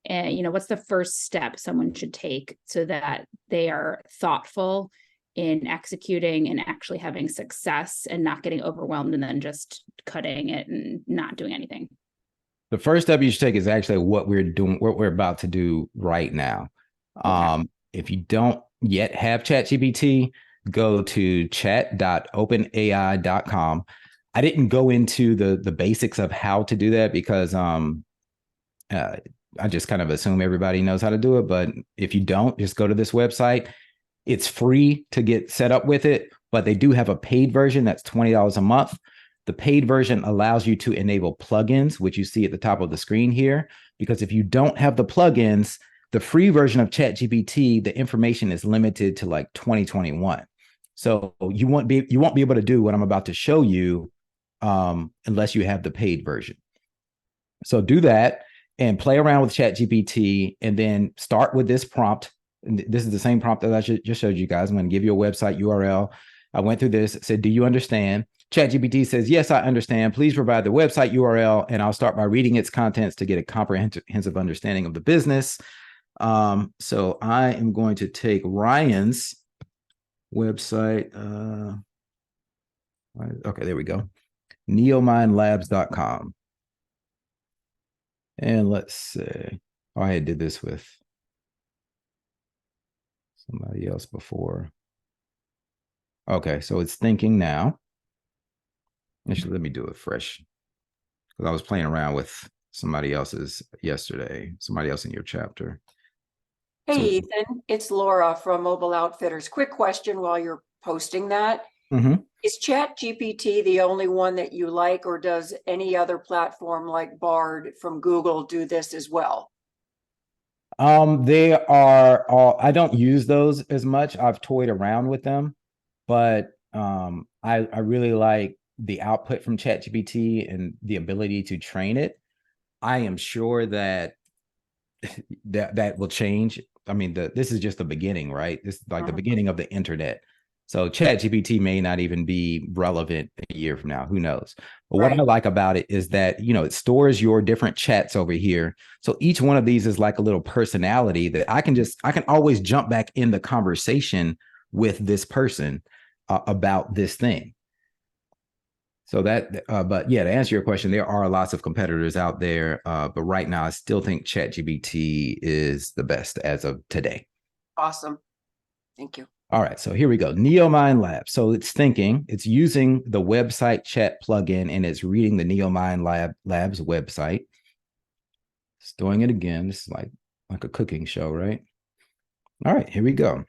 what's the first step someone should take so that they are thoughtful in executing and actually having success and not getting overwhelmed and then just cutting it and not doing anything? The first step you should take is actually what we're about to do right now. Okay. If you don't yet have ChatGPT, go to chat.openai.com. I didn't go into the basics of how to do that because I just kind of assume everybody knows how to do it. But if you don't, just go to this website. It's free to get set up with it, but they do have a paid version that's $20 a month. The paid version allows you to enable plugins, which you see at the top of the screen here, because if you don't have the plugins, the free version of ChatGPT, the information is limited to like 2021. So you won't be able to do what I'm about to show you unless you have the paid version. So do that and play around with ChatGPT and then start with this prompt. And this is the same prompt that I just showed you guys. I'm going to give you a website URL. I went through this, said, do you understand? ChatGPT says, yes, I understand. Please provide the website URL, and I'll start by reading its contents to get a comprehensive understanding of the business. So I am going to take Ryan's website. Okay, there we go. Neominelabs.com. And let's see. Oh, I did this with somebody else before. Okay, so it's thinking now. Actually, let me do it fresh because I was playing around with somebody else's yesterday, somebody else in your chapter. Hey, Ethan, it's Laura from Mobile Outfitters. Quick question while you're posting that. Is ChatGPT the only one that you like, or does any other platform like Bard from Google do this as well? They are all, I don't use those as much. I've toyed around with them, but I really like the output from ChatGPT and the ability to train it. I am sure that that will change. I mean, this is just the beginning, right? This is like the beginning of the internet. So ChatGPT may not even be relevant a year from now. Who knows? But what I like about it is that, it stores your different chats over here. So each one of these is like a little personality that I can always jump back in the conversation with this person about this thing. So but yeah, to answer your question, there are lots of competitors out there. But right now, I still think ChatGPT is the best as of today. Awesome. Thank you. All right, so here we go. Neomine Lab. So it's using the website chat plugin, and it's reading the Neomine Lab's website. It's doing it again. This is like a cooking show, right? All right, here we go.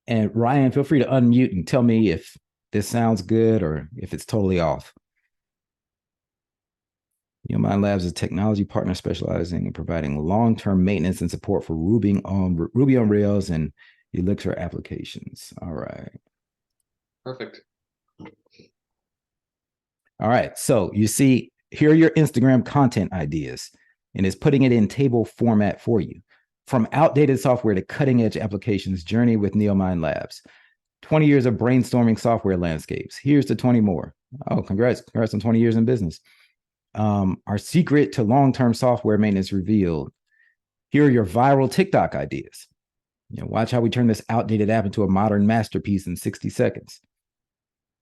And Ryan, feel free to unmute and tell me if this sounds good or if it's totally off. Neomine Labs is a technology partner specializing in providing long-term maintenance and support for Ruby on Rails and Elixir applications. All right. Perfect. All right. So you see, here are your Instagram content ideas, and it's putting it in table format for you. From outdated software to cutting-edge applications, journey with Neomine Labs. 20 years of brainstorming software landscapes. Here's to 20 more. Oh, congrats on 20 years in business. Our secret to long-term software maintenance revealed. Here are your viral TikTok ideas. Watch how we turn this outdated app into a modern masterpiece in 60 seconds.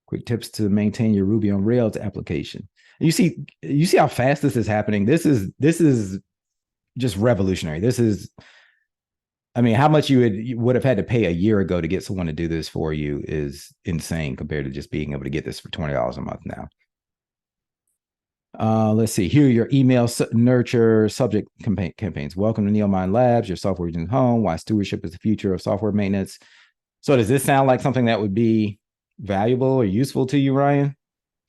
Quick tips to maintain your Ruby on Rails application. And you see how fast this is happening. This is just revolutionary. How much you would have had to pay a year ago to get someone to do this for you is insane compared to just being able to get this for $20 a month now. Let's see. Here are your email nurture subject campaigns. Welcome to Neomine Labs, your software engine's home. Why stewardship is the future of software maintenance. So does this sound like something that would be valuable or useful to you, Ryan?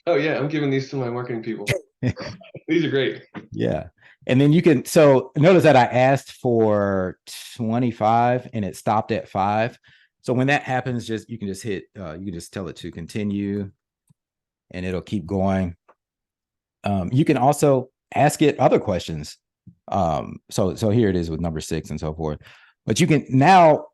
Oh yeah, I'm giving these to my marketing people. These are great. Yeah. And then so notice that I asked for 25 and it stopped at 5. So when that happens, you can just tell it to continue and it'll keep going. You can also ask it other questions. So here it is with number 6 and so forth. But you can now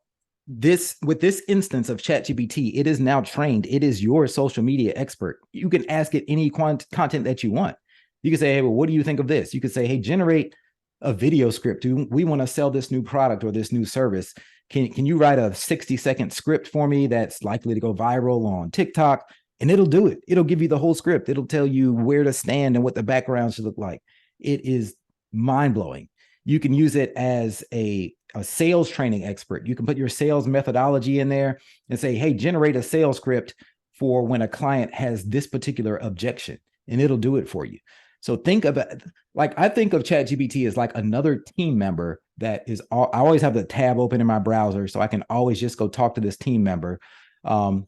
with this instance of ChatGPT, it is now trained. It is your social media expert. You can ask it any content that you want. You can say, hey, well, what do you think of this? You could say, hey, generate a video script. We want to sell this new product or this new service. Can you write a 60-second script for me that's likely to go viral on TikTok? And it'll do it. It'll give you the whole script. It'll tell you where to stand and what the background should look like. It is mind-blowing. You can use it as a sales training expert. You can put your sales methodology in there and say, hey, generate a sales script for when a client has this particular objection, and it'll do it for you. So think of it, like I think of ChatGPT as like another team member that is, I always have the tab open in my browser, so I can always just go talk to this team member.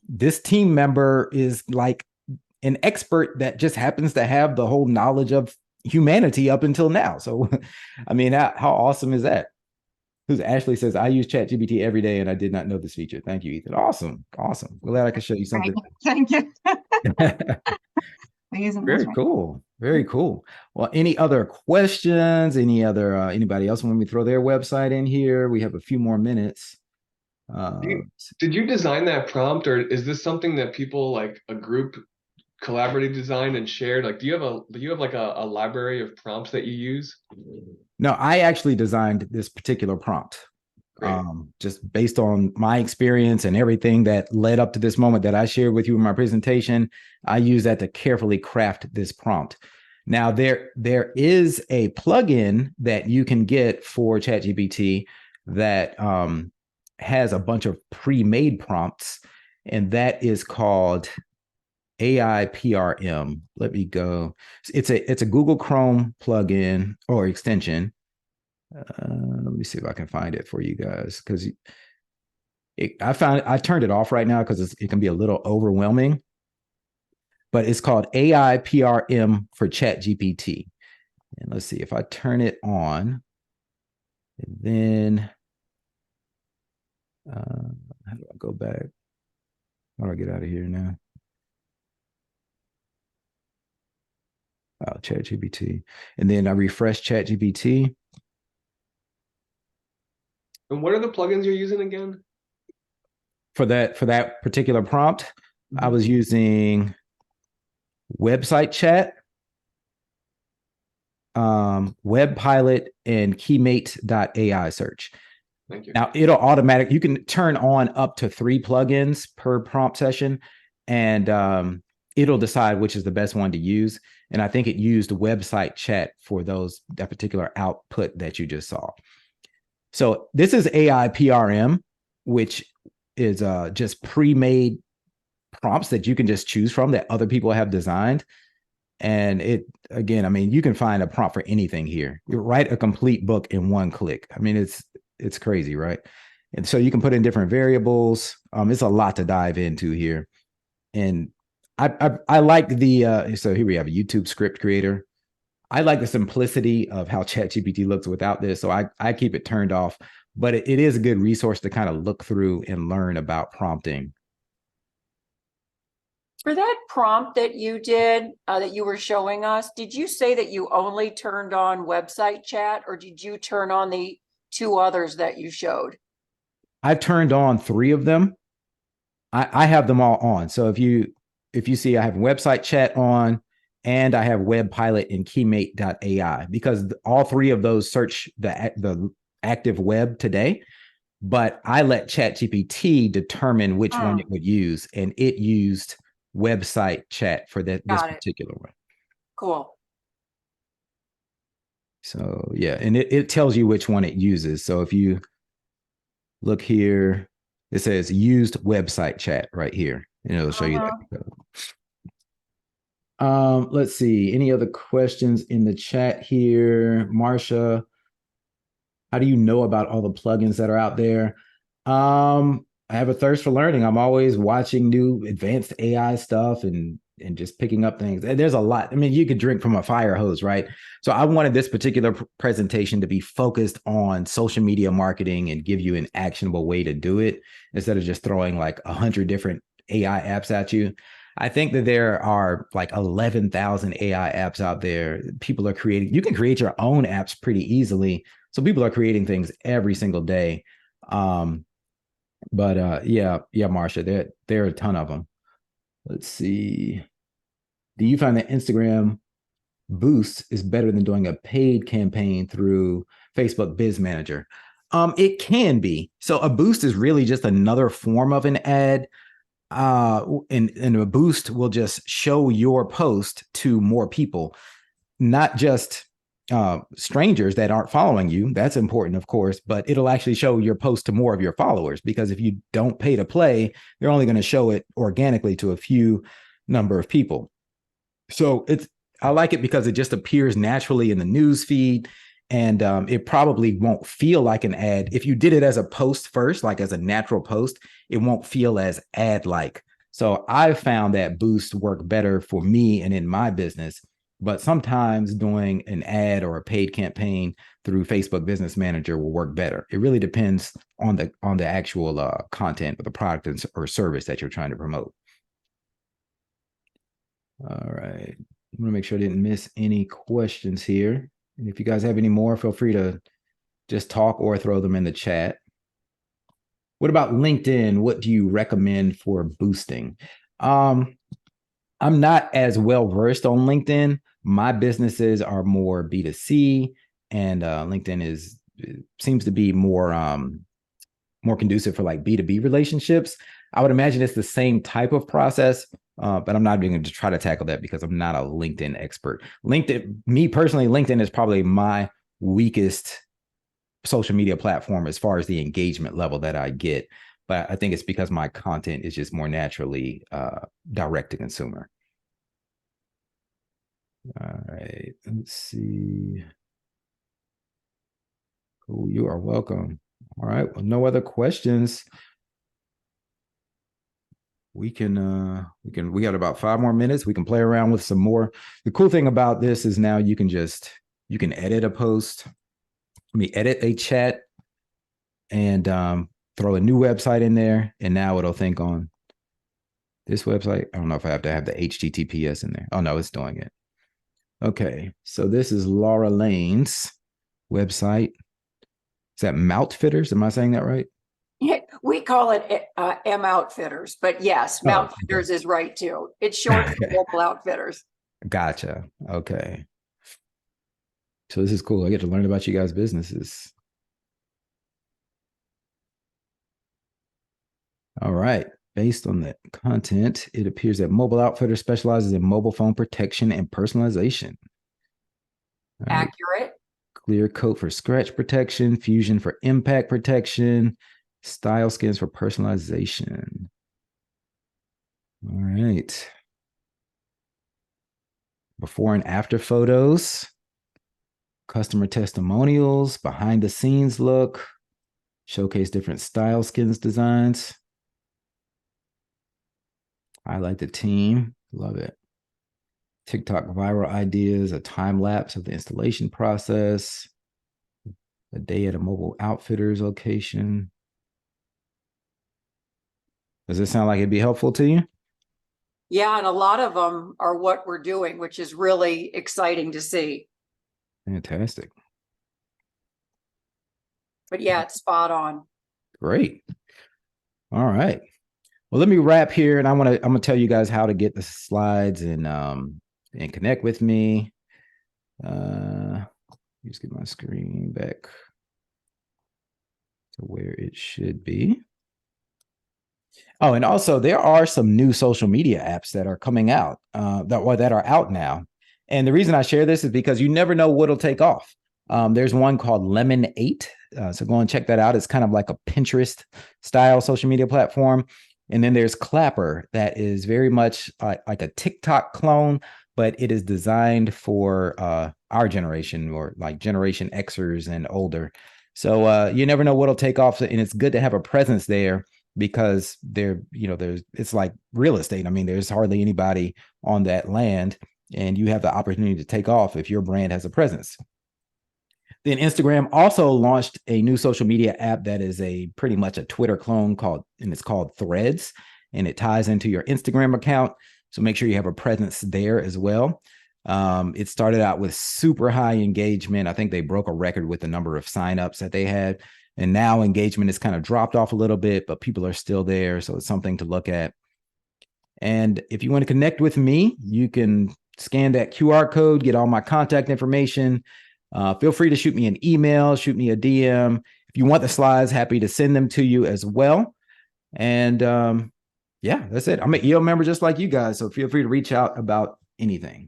This team member is like an expert that just happens to have the whole knowledge of humanity up until now. So, I mean, how awesome is that? Who's Ashley says, I use ChatGPT every day and I did not know this feature. Thank you, Ethan. Awesome. Awesome. Glad I could show you something. Thank you. Very cool. Very cool. Well, any other questions? Anybody else want me to throw their website in here? We have a few more minutes. Did you design that prompt, or is this something that people, like a group, collaborative designed and shared? Like, do you have like a library of prompts that you use? No, I actually designed this particular prompt. Just based on my experience and everything that led up to this moment that I shared with you in my presentation, I use that to carefully craft this prompt. Now, there is a plugin that you can get for ChatGPT that has a bunch of pre-made prompts, and that is called AI PRM. Let me go. It's a Google Chrome plugin or extension. Let me see if I can find it for you guys, because I turned it off right now because it can be a little overwhelming. But it's called AI PRM for ChatGPT. And let's see if I turn it on, and then how do I go back? How do I get out of here now? ChatGPT, and then I refresh ChatGPT. And what are the plugins you're using again? For that particular prompt, I was using Website Chat, Web Pilot, and Keymate.ai search. Thank you. Now you can turn on up to 3 plugins per prompt session, and it'll decide which is the best one to use. And I think it used Website Chat for that particular output that you just saw. So this is AI PRM, which is just pre-made prompts that you can just choose from that other people have designed. And again, I mean, you can find a prompt for anything here. You write a complete book in one click. I mean, it's crazy, right? And so you can put in different variables. It's a lot to dive into here. And I like so here we have a YouTube script creator. I like the simplicity of how ChatGPT looks without this, so I keep it turned off. But it is a good resource to kind of look through and learn about prompting. For that prompt that you did, that you were showing us, did you say that you only turned on Website Chat, or did you turn on the 2 others that you showed? I've turned on 3 of them. I have them all on. So if you see, I have Website Chat on, and I have Web Pilot and Keymate.ai, because all 3 of those search the active web today. But I let ChatGPT determine which one it would use, and it used Website Chat for this particular one. Cool. So yeah, and it tells you which one it uses. So if you look here, it says used Website Chat right here, and it'll show you that. Let's see. Any other questions in the chat here? Marsha, how do you know about all the plugins that are out there? I have a thirst for learning. I'm always watching new advanced AI stuff and just picking up things. And there's a lot. I mean, you could drink from a fire hose, right? So I wanted this particular presentation to be focused on social media marketing and give you an actionable way to do it, instead of just throwing like 100 different AI apps at you. I think that there are like 11,000 AI apps out there. People are creating, you can create your own apps pretty easily. So people are creating things every single day. Yeah, Marsha, there are a ton of them. Let's see. Do you find that Instagram boost is better than doing a paid campaign through Facebook Biz Manager? It can be. So a boost is really just another form of an ad. And a boost will just show your post to more people, not just strangers that aren't following you. That's important, of course, but it'll actually show your post to more of your followers, because if you don't pay to play, they're only going to show it organically to a few number of people. So I like it because it just appears naturally in the news feed, and it probably won't feel like an ad. If you did it as a post first, like as a natural post, it won't feel as ad-like. So I've found that boost work better for me and in my business. But sometimes doing an ad or a paid campaign through Facebook Business Manager will work better. It really depends on the actual content or the product or service that you're trying to promote. All right. I'm going to make sure I didn't miss any questions here. And if you guys have any more, feel free to just talk or throw them in the chat. What about LinkedIn? What do you recommend for boosting? I'm not as well versed on LinkedIn. My businesses are more B2C, and LinkedIn seems to be more conducive for like B2B relationships. I would imagine it's the same type of process, but I'm not even going to try to tackle that because I'm not a LinkedIn expert. Me personally, LinkedIn is probably my weakest social media platform as far as the engagement level that I get. But I think it's because my content is just more naturally direct to consumer. All right, let's see. Cool, you are welcome. All right, well, no other questions. We got about 5 more minutes. We can play around with some more. The cool thing about this is now you can edit a post. Edit a chat and throw a new website in there. And now it'll think on this website. I don't know if I have to have the HTTPS in there. Oh, no, it's doing it. Okay, so this is Laura Lane's website. Is that Moutfitters? Am I saying that right? Yeah, we call it M Outfitters, but yes, Moutfitters is right too. It's short for Mobile Outfitters. Gotcha. Okay. So this is cool. I get to learn about you guys' businesses. All right. Based on the content, it appears that Mobile Outfitter specializes in mobile phone protection and personalization. Right. Accurate. Clear coat for scratch protection, Fusion for impact protection, Style Skins for personalization. All right. Before and after photos, customer testimonials, behind the scenes look, showcase different Style Skins designs. Highlight the team. Love it. TikTok viral ideas, a time lapse of the installation process, a day at a Mobile Outfitters location. Does this sound like it'd be helpful to you? Yeah, and a lot of them are what we're doing, which is really exciting to see. Fantastic. But yeah, it's spot on. Great. All right. Well, let me wrap here, and I'm gonna tell you guys how to get the slides and connect with me. Just get my screen back to where it should be. Oh, and also there are some new social media apps that are coming out that are out now. And the reason I share this is because you never know what'll take off. There's one called Lemon 8. So go and check that out. It's kind of like a Pinterest style social media platform. And then there's Clapper that is very much like a TikTok clone, but it is designed for our generation, or like Generation Xers and older. So you never know what'll take off. And it's good to have a presence there because it's like real estate. I mean, there's hardly anybody on that land, and you have the opportunity to take off if your brand has a presence. Then Instagram also launched a new social media app that is pretty much a Twitter clone it's called Threads, and it ties into your Instagram account. So make sure you have a presence there as well. It started out with super high engagement. I think they broke a record with the number of signups that they had. And now engagement has kind of dropped off a little bit, but people are still there. So it's something to look at. And if you want to connect with me, you can scan that QR code, get all my contact information. Feel free to shoot me an email, shoot me a DM. If you want the slides, happy to send them to you as well. And yeah, that's it. I'm an EO member just like you guys, so feel free to reach out about anything.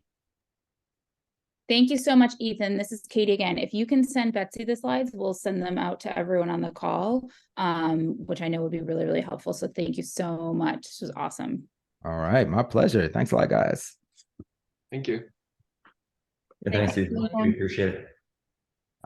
Thank you so much, Ethan. This is Katie again. If you can send Betsy the slides, we'll send them out to everyone on the call, which I know would be really, really helpful. So thank you so much. This was awesome. All right, my pleasure. Thanks a lot, guys. Thank you. Yeah, thanks, Ethan. We appreciate it.